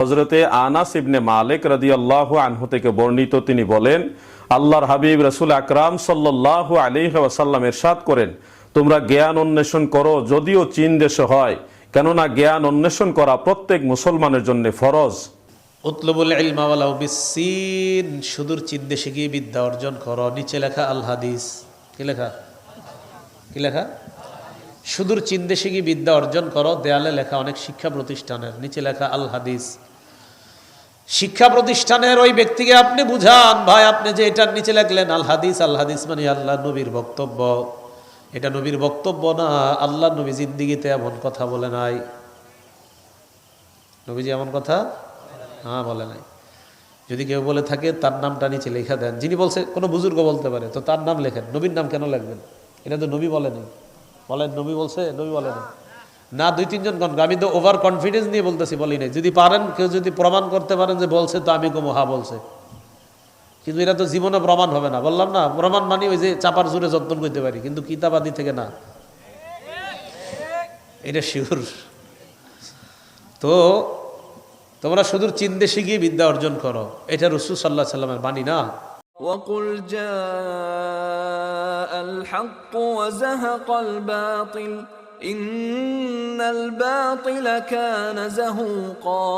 হযরতে আনাস ইবনে মালিক রাদিয়াল্লাহু আনহু থেকে বর্ণিত, তিনি বলেন, আল্লাহর হাবিব রাসূল আকরাম সাল্লাল্লাহু আলাইহি ওয়াসাল্লাম ইরশাদ করেন, তোমরা জ্ঞান অন্বেষণ করো যদিও চীন দেশে হয়, কেননা জ্ঞান অন্বেষণ করা প্রত্যেক মুসলমানের জন্য ফরজ। উতলুবুল ইলমা ওয়ালাউ বিসসিন, সুদূর চীন দেশে গিয়ে বিদ্যা অর্জন করো। নিচে লেখা আল হাদিস। কি লেখা? কি লেখা? সুদূর চীন দেশে গিয়ে বিদ্যা অর্জন করো। দেয়ালে লেখা অনেক শিক্ষা প্রতিষ্ঠানের, নিচে লেখা আল হাদিস। শিক্ষা প্রতিষ্ঠানের ওই ব্যক্তিকে আপনি বুঝান, ভাই আপনি যে এটার নিচে লিখলেন আল হাদিস, আল হাদিস মানে আল্লাহ নবীর বক্তব্য, এটা নবীর বক্তব্য না। আল্লাহ নবী জিন্দিগিতে এমন কথা বলে নাই। নবীজি এমন কথা বলে নাই। যদি কেউ বলে থাকে তার নামটা নিচে লেখা দেন। যিনি বলছে কোনো বুজুর্গ বলতে পারে, তো তার নাম লেখেন, নবীর নাম কেন লিখবেন? এটা তো নবী বলেনি। বলেন নবী বলছে? নবী বলেনি না। দুই তিনজন গণ, আমি তো ওভার কনফিডেন্স নিয়ে বলতেছি, বলি নাই। যদি পারেন, কেউ যদি প্রমাণ করতে পারেন যে বলছে, তো আমি কমো হা বলছে, কিন্তু এটা তো জীবনে প্রমাণ হবে না। বললাম না, প্রমাণ মানে ওই যে চাপার জোরে যত্ন করতে পারি, কিন্তু কিতাবাদি থেকে না, এটা শিওর। তো তোমরা সুদূর চীন দেশে গিয়ে বিদ্যা অর্জন করো, এটা রাসূল সাল্লাল্লাহু আলাইহি সাল্লামের বাণী না। وقل جاء الحق وزهق الباطل إن الباطل كان زهوقا